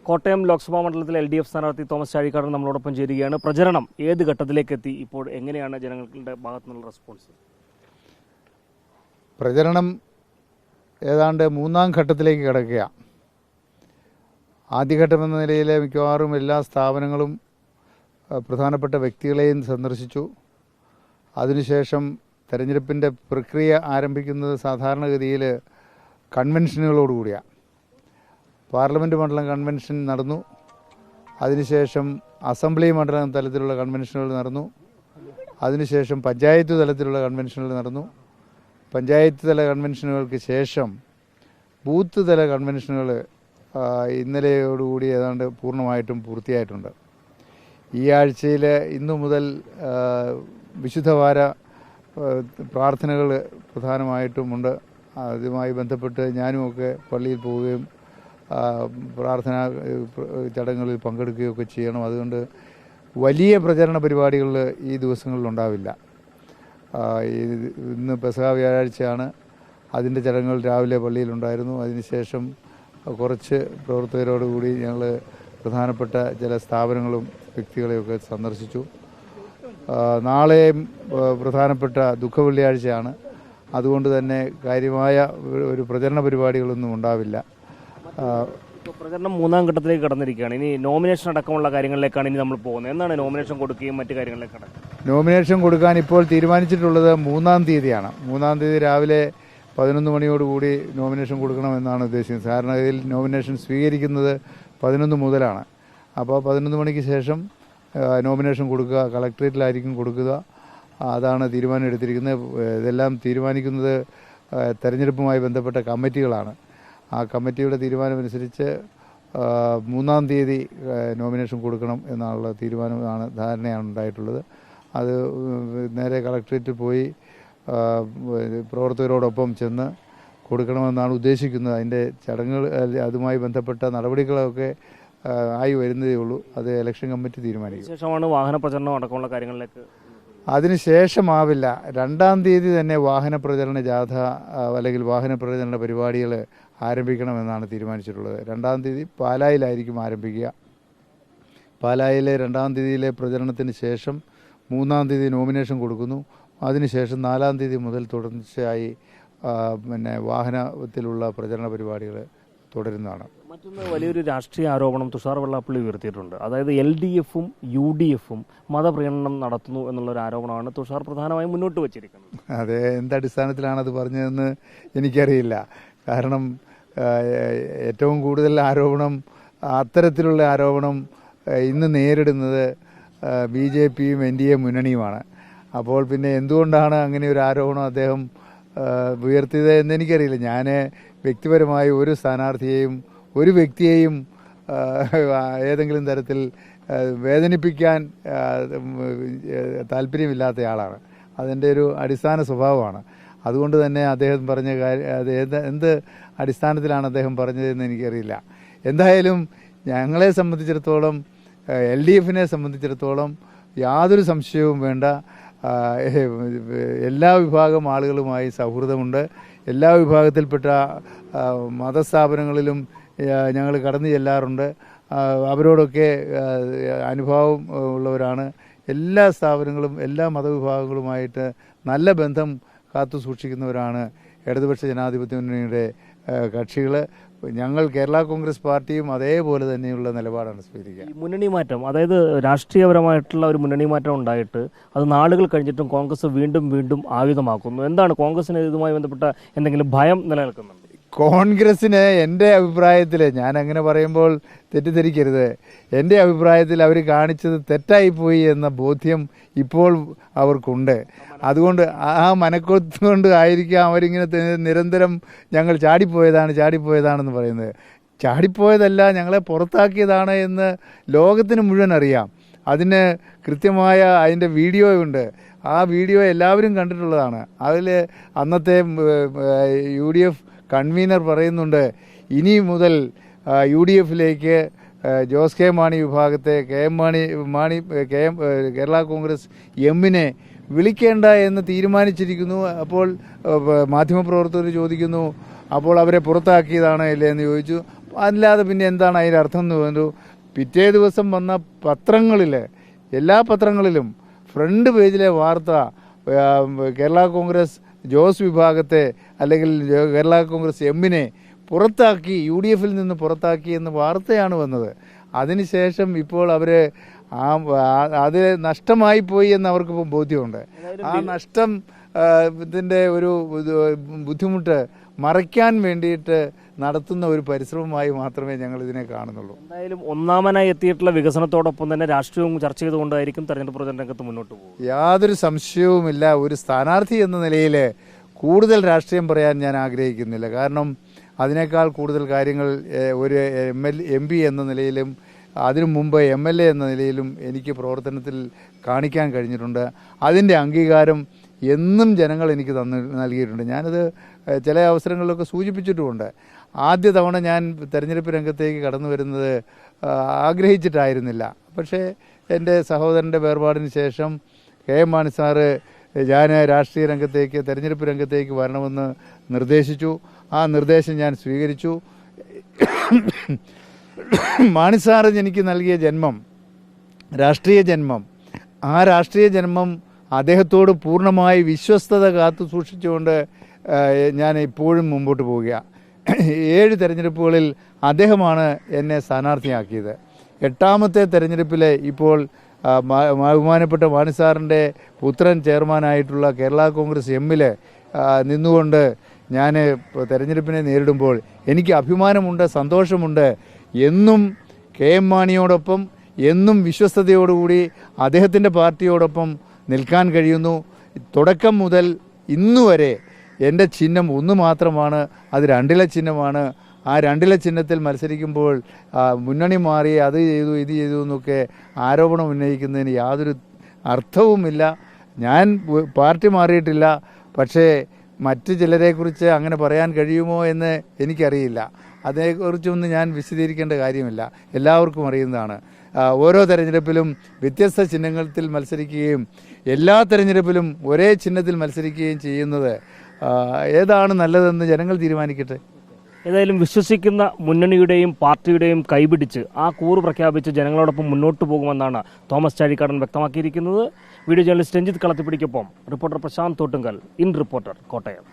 കോട്ടയം ലോക്സഭാ മണ്ഡലത്തിലെ LDF സ്ഥാനാർത്ഥി Thomas Chazhikadan നമ്മളോടൊപ്പം ചേരുകയാണ്. പ്രചരണം ഏത് ഘട്ടത്തിലേക്ക് എത്തി? ഇപ്പോൾ എങ്ങനെയാണ് ജനങ്ങളുടെ ഭാഗത്തു നിന്നുള്ള റെസ്പോൺസ്? പ്രചരണം ഏതാണ്ട് മൂന്നാം ഘട്ടത്തിലേക്ക് കിടക്കുക. ആദ്യഘട്ടമെന്ന നിലയിൽ മിക്കവാറും എല്ലാ സ്ഥാപനങ്ങളും പ്രധാനപ്പെട്ട വ്യക്തികളെയും സന്ദർശിച്ചു. അതിനുശേഷം തെരഞ്ഞെടുപ്പിൻ്റെ പ്രക്രിയ ആരംഭിക്കുന്നത് സാധാരണഗതിയിൽ കൺവെൻഷനുകളോടുകൂടിയാണ്. പാർലമെൻറ്റ് മണ്ഡലം കൺവെൻഷൻ നടന്നു. അതിനുശേഷം അസംബ്ലി മണ്ഡലം തലത്തിലുള്ള കൺവെൻഷനുകൾ നടന്നു. അതിനുശേഷം പഞ്ചായത്ത് തലത്തിലുള്ള കൺവെൻഷനുകൾ നടന്നു. പഞ്ചായത്ത് തല കൺവെൻഷനുകൾക്ക് ശേഷം ബൂത്ത് തല കൺവെൻഷനുകൾ ഇന്നലെയോടുകൂടി ഏതാണ്ട് പൂർണ്ണമായിട്ടും പൂർത്തിയായിട്ടുണ്ട്. ഈ ആഴ്ചയിൽ ഇന്നു മുതൽ വിശുദ്ധവാര പ്രാർത്ഥനകൾ പ്രധാനമായിട്ടുമുണ്ട്. അതുമായി ബന്ധപ്പെട്ട് ഞാനുമൊക്കെ പള്ളിയിൽ പോവുകയും പ്രാർത്ഥനാ ചടങ്ങുകളിൽ പങ്കെടുക്കുകയൊക്കെ ചെയ്യണം. അതുകൊണ്ട് വലിയ പ്രചരണ പരിപാടികൾ ഈ ദിവസങ്ങളിലുണ്ടാവില്ല. ഇന്ന് പെസഹ വ്യാഴാഴ്ചയാണ്. അതിൻ്റെ ചടങ്ങുകൾ രാവിലെ പള്ളിയിലുണ്ടായിരുന്നു. അതിനുശേഷം കുറച്ച് പ്രവർത്തകരോടുകൂടി ഞങ്ങൾ പ്രധാനപ്പെട്ട ചില സ്ഥാപനങ്ങളും വ്യക്തികളെയൊക്കെ സന്ദർശിച്ചു. നാളെയും പ്രധാനപ്പെട്ട ദുഃഖവെള്ളിയാഴ്ചയാണ്. അതുകൊണ്ട് തന്നെ കാര്യമായ ഒരു പ്രചരണ പരിപാടികളൊന്നും ഉണ്ടാവില്ല. പ്രചരണം മൂന്നാം ഘട്ടത്തിലേക്ക് കടന്നിരിക്കുകയാണ്. ഇനി നോമിനേഷൻ അടക്കമുള്ള കാര്യങ്ങളിലേക്കാണ് ഇനി നമ്മൾ പോകുന്നത്. എന്നാണ് നോമിനേഷൻ കൊടുക്കുകയും മറ്റു കാര്യങ്ങളിലേക്ക് കടക്കുന്നത്? നോമിനേഷൻ കൊടുക്കാൻ ഇപ്പോൾ തീരുമാനിച്ചിട്ടുള്ളത് 3-ാം തീയതിയാണ്. 3-ാം തീയതി രാവിലെ 11 മണിയോടുകൂടി നോമിനേഷൻ കൊടുക്കണമെന്നാണ് ഉദ്ദേശിക്കുന്നത്. സാധാരണഗതിയിൽ നോമിനേഷൻ സ്വീകരിക്കുന്നത് 11 മുതലാണ്. അപ്പോൾ 11 മണിക്ക് ശേഷം നോമിനേഷൻ കൊടുക്കുക, കളക്ട്രേറ്റിലായിരിക്കും കൊടുക്കുക. അതാണ് തീരുമാനം എടുത്തിരിക്കുന്നത്. ഇതെല്ലാം തീരുമാനിക്കുന്നത് തെരഞ്ഞെടുപ്പുമായി ബന്ധപ്പെട്ട കമ്മിറ്റികളാണ്. ആ കമ്മിറ്റിയുടെ തീരുമാനമനുസരിച്ച് 3-ാം തീയതി നോമിനേഷൻ കൊടുക്കണം എന്നുള്ള തീരുമാനമാണ്, ധാരണയാണ് ഉണ്ടായിട്ടുള്ളത്. അത് നേരെ കളക്ട്രേറ്റിൽ പോയി പ്രവർത്തകരോടൊപ്പം ചെന്ന് കൊടുക്കണമെന്നാണ് ഉദ്ദേശിക്കുന്നത്. അതിൻ്റെ ചടങ്ങുകൾ അതുമായി ബന്ധപ്പെട്ട നടപടികളൊക്കെ ആയി വരുന്നതേ ഉള്ളൂ. അത് ഇലക്ഷൻ കമ്മിറ്റി തീരുമാനിക്കും. ശേഷമാണ് വാഹന പ്രചരണം അടക്കമുള്ള കാര്യങ്ങളിലേക്ക്. അതിനുശേഷമാവില്ല. 2-ാം തീയതി തന്നെ വാഹന പ്രചരണ ജാഥ അല്ലെങ്കിൽ വാഹന പ്രചരണ പരിപാടികൾ ആരംഭിക്കണമെന്നാണ് തീരുമാനിച്ചിട്ടുള്ളത്. 2-ാം തീയതി പാലായിലായിരിക്കും ആരംഭിക്കുക. പാലായിലെ 2-ാം തീയതിയിലെ പ്രചരണത്തിന് ശേഷം 3-ാം തീയതി നോമിനേഷൻ കൊടുക്കുന്നു. അതിനുശേഷം 4-ാം തീയതി മുതൽ തുടർച്ചയായി വാഹനത്തിലുള്ള പ്രചരണ പരിപാടികൾ തുടരുന്നതാണ്. മറ്റൊന്ന്, വലിയൊരു രാഷ്ട്രീയ ആരോപണം തുഷാർ വെള്ളാപ്പള്ളി ഉയർത്തിയിട്ടുണ്ട്. അതായത് LDF-ഉം UDF-ഉം മതപ്രീണനം നടത്തുന്നു എന്നുള്ളൊരു ആരോപണമാണ് തുഷാർ പ്രധാനമായും മുന്നോട്ട് വച്ചിരിക്കുന്നത്. അതെ, എന്തടിസ്ഥാനത്തിലാണ് അത് പറഞ്ഞതെന്ന് എനിക്കറിയില്ല. കാരണം ഏറ്റവും കൂടുതൽ അത്തരത്തിലുള്ള ആരോപണം ഇന്ന് നേരിടുന്നത് BJP-യും NDA മുന്നണിയുമാണ്. അപ്പോൾ പിന്നെ എന്തുകൊണ്ടാണ് അങ്ങനെ ഒരു ആരോപണം അദ്ദേഹം ഉയർത്തിയത് എന്നെനിക്കറിയില്ല. ഞാൻ വ്യക്തിപരമായി ഒരു സ്ഥാനാർത്ഥിയെയും ഒരു വ്യക്തിയെയും ഏതെങ്കിലും തരത്തിൽ വേദനിപ്പിക്കാൻ താല്പര്യമില്ലാത്തയാളാണ്. അതെൻ്റെ ഒരു അടിസ്ഥാന സ്വഭാവമാണ്. അതുകൊണ്ട് തന്നെ അദ്ദേഹം പറഞ്ഞ കാര്യം അത് എന്ത് അടിസ്ഥാനത്തിലാണ് അദ്ദേഹം പറഞ്ഞതെന്ന് എനിക്കറിയില്ല. എന്തായാലും ഞങ്ങളെ സംബന്ധിച്ചിടത്തോളം, LDF-നെ സംബന്ധിച്ചിടത്തോളം യാതൊരു സംശയവും വേണ്ട. എല്ലാ വിഭാഗം ആളുകളുമായി സൗഹൃദമുണ്ട്. എല്ലാ വിഭാഗത്തിൽപ്പെട്ട മതസ്ഥാപനങ്ങളിലും ഞങ്ങൾ കടന്നു ചെല്ലാറുണ്ട്. അവരോടൊക്കെ അനുഭവം ഉള്ളവരാണ്. എല്ലാ സ്ഥാപനങ്ങളും എല്ലാ മതവിഭാഗങ്ങളുമായിട്ട് നല്ല ബന്ധം കാത്തു സൂക്ഷിക്കുന്നവരാണ് ഇടതുപക്ഷ ജനാധിപത്യ മുന്നണിയുടെ കക്ഷികൾ. ഞങ്ങൾ കേരള കോൺഗ്രസ് പാർട്ടിയും അതേപോലെ തന്നെയുള്ള നിലപാടാണ് സ്വീകരിക്കുക. മുന്നണി മാറ്റം, അതായത് രാഷ്ട്രീയപരമായിട്ടുള്ള ഒരു മുന്നണി മാറ്റം ഉണ്ടായിട്ട് അത് നാളുകൾ കഴിഞ്ഞിട്ടും കോൺഗ്രസ് വീണ്ടും വീണ്ടും ആയുധമാക്കുന്നു. എന്താണ് കോൺഗ്രസിന് ഇതുമായി ബന്ധപ്പെട്ട എന്തെങ്കിലും ഭയം നിലനിൽക്കുന്നുണ്ട്? കോൺഗ്രസിന് എൻ്റെ അഭിപ്രായത്തിൽ, ഞാൻ അങ്ങനെ പറയുമ്പോൾ തെറ്റിദ്ധരിക്കരുത്, എൻ്റെ അഭിപ്രായത്തിൽ അവർ കാണിച്ചത് തെറ്റായിപ്പോയി എന്ന ബോധ്യം ഇപ്പോൾ അവർക്കുണ്ട്. അതുകൊണ്ട് ആ മനക്കൊത്ത് കൊണ്ട് ആയിരിക്കാം അവരിങ്ങനെ നിരന്തരം ഞങ്ങൾ ചാടിപ്പോയതാണെന്ന് പറയുന്നത്. ചാടിപ്പോയതല്ല, ഞങ്ങളെ പുറത്താക്കിയതാണ് എന്ന് ലോകത്തിന് മുഴുവൻ അറിയാം. അതിന് കൃത്യമായ അതിൻ്റെ വീഡിയോ ഉണ്ട്. ആ വീഡിയോ എല്ലാവരും കണ്ടിട്ടുള്ളതാണ്. അതിൽ അന്നത്തെ UDF കൺവീനർ പറയുന്നുണ്ട്, ഇനി മുതൽ UDF-ലേക്ക് ജോസ് കെ മാണി വിഭാഗത്തെ കേരള കോൺഗ്രസ് എമ്മിനെ വിളിക്കേണ്ട എന്ന് തീരുമാനിച്ചിരിക്കുന്നു. അപ്പോൾ മാധ്യമപ്രവർത്തകർ ചോദിക്കുന്നു, അപ്പോൾ അവരെ പുറത്താക്കിയതാണ് അല്ലേ എന്ന് ചോദിച്ചു. അല്ലാതെ പിന്നെ എന്താണ് അതിൻ്റെ അർത്ഥം എന്ന് പറഞ്ഞു. പിറ്റേ ദിവസം വന്ന പത്രങ്ങളിൽ, എല്ലാ പത്രങ്ങളിലും ഫ്രണ്ട് പേജിലെ വാർത്ത കേരള കോൺഗ്രസ് ജോസ് വിഭാഗത്തെ അല്ലെങ്കിൽ കേരള കോൺഗ്രസ് എമ്മിനെ പുറത്താക്കി, UDFിൽ നിന്ന് പുറത്താക്കി എന്ന വാർത്തയാണ് വന്നത്. അതിനുശേഷം ഇപ്പോൾ അവർ അത് നഷ്ടമായി പോയി എന്ന് അവർക്കിപ്പോൾ ബോധ്യമുണ്ട്. ആ നഷ്ടം ഇതിൻ്റെ ഒരു ബുദ്ധിമുട്ട് മറയ്ക്കാൻ വേണ്ടിയിട്ട് നടത്തുന്ന ഒരു പരിശ്രമമായി മാത്രമേ ഞങ്ങൾ ഇതിനെ കാണുന്നുള്ളൂ. എന്തായാലും ഒന്നാമനായി എത്തിയിട്ടുള്ള വികസനത്തോടൊപ്പം തന്നെ രാഷ്ട്രീയവും ചർച്ച ചെയ്തുകൊണ്ടായിരിക്കും തെരഞ്ഞെടുപ്പ് പ്രചരണ രംഗത്ത് മുന്നോട്ട് പോകും. യാതൊരു സംശയവുമില്ല. ഒരു സ്ഥാനാർത്ഥി എന്ന നിലയിൽ കൂടുതൽ രാഷ്ട്രീയം പറയാൻ ഞാൻ ആഗ്രഹിക്കുന്നില്ല. കാരണം അതിനേക്കാൾ കൂടുതൽ കാര്യങ്ങൾ ഒരു MP എന്ന നിലയിലും അതിനു മുമ്പ് MLA എന്ന നിലയിലും എനിക്ക് പ്രവർത്തനത്തിൽ കാണിക്കാൻ കഴിഞ്ഞിട്ടുണ്ട്. അതിൻ്റെ അംഗീകാരം എന്നും ജനങ്ങൾ എനിക്ക് നൽകിയിട്ടുണ്ട്. ഞാനത് ചില അവസരങ്ങളിലൊക്കെ സൂചിപ്പിച്ചിട്ടുമുണ്ട്. ആദ്യ തവണ ഞാൻ തെരഞ്ഞെടുപ്പ് രംഗത്തേക്ക് കടന്നു വരുന്നത് ആഗ്രഹിച്ചിട്ടായിരുന്നില്ല. പക്ഷേ എൻ്റെ സഹോദരൻ്റെ വേർപാടിന് ശേഷം KM മാണി സാറ് ഞാൻ രാഷ്ട്രീയ രംഗത്തേക്ക്, തെരഞ്ഞെടുപ്പ് രംഗത്തേക്ക് വരണമെന്ന് നിർദ്ദേശിച്ചു. ആ നിർദ്ദേശം ഞാൻ സ്വീകരിച്ചു. മാണി സാറ് എനിക്ക് നൽകിയ ജന്മം, രാഷ്ട്രീയ ജന്മം, ആ രാഷ്ട്രീയ ജന്മം അദ്ദേഹത്തോട് പൂർണ്ണമായി വിശ്വസ്തത കാത്തു സൂക്ഷിച്ചുകൊണ്ട് ഞാൻ ഇപ്പോഴും മുമ്പോട്ട് പോവുക. 7 തെരഞ്ഞെടുപ്പുകളിൽ അദ്ദേഹമാണ് എന്നെ സ്ഥാനാർത്ഥിയാക്കിയത്. 8ാമത്തെ തെരഞ്ഞെടുപ്പിൽ ഇപ്പോൾ ബഹുമാനപ്പെട്ട മാണി സാറിൻ്റെ പുത്രൻ ചെയർമാനായിട്ടുള്ള കേരള കോൺഗ്രസ് എമ്മിൽ നിന്നുകൊണ്ട് ഞാൻ തെരഞ്ഞെടുപ്പിനെ നേരിടുമ്പോൾ എനിക്ക് അഭിമാനമുണ്ട്, സന്തോഷമുണ്ട്. എന്നും KM മാണിയോടൊപ്പം, എന്നും വിശ്വസ്തയോടുകൂടി അദ്ദേഹത്തിൻ്റെ പാർട്ടിയോടൊപ്പം നിൽക്കാൻ കഴിയുന്നു. തുടക്കം മുതൽ ഇന്നുവരെ എൻ്റെ ചിഹ്നം ഒന്ന് മാത്രമാണ്, അത് 2 ചിഹ്നമാണ്. ആ 2 ചിഹ്നത്തിൽ മത്സരിക്കുമ്പോൾ മുന്നണി മാറി അത് ചെയ്തു ഇത് ചെയ്തു എന്നൊക്കെ ആരോപണം ഉന്നയിക്കുന്നതിന് യാതൊരു അർത്ഥവുമില്ല. ഞാൻ പാർട്ടി മാറിയിട്ടില്ല. പക്ഷേ മറ്റ് ചിലരെക്കുറിച്ച് അങ്ങനെ പറയാൻ കഴിയുമോ എന്ന് എനിക്കറിയില്ല. അതേക്കുറിച്ചൊന്നും ഞാൻ വിശദീകരിക്കേണ്ട കാര്യമില്ല, എല്ലാവർക്കും അറിയുന്നതാണ്. ഓരോ തെരഞ്ഞെടുപ്പിലും വ്യത്യസ്ത ചിഹ്നത്തിൽ മത്സരിക്കുകയും എല്ലാ തെരഞ്ഞെടുപ്പിലും ഒരേ ചിഹ്നത്തിൽ മത്സരിക്കുകയും ചെയ്യുന്നത് ഏതാണ് നല്ലതെന്ന് ജനങ്ങൾ തീരുമാനിക്കട്ടെ. ഏതായാലും വിശ്വസിക്കുന്ന മുന്നണിയുടെയും പാർട്ടിയുടെയും കൈപിടിച്ച് ആ കൂറ് പ്രഖ്യാപിച്ച് ജനങ്ങളോടൊപ്പം മുന്നോട്ട് പോകുമെന്നാണ് തോമസ് ചാഴിക്കാടൻ വ്യക്തമാക്കിയിരിക്കുന്നത്. വീഡിയോ ജേർണലിസ്റ്റ് രഞ്ജിത്ത് കളത്തിപ്പിടിക്കൊപ്പം reporter Prasanth Thottunkal, in reporter, Kottayam.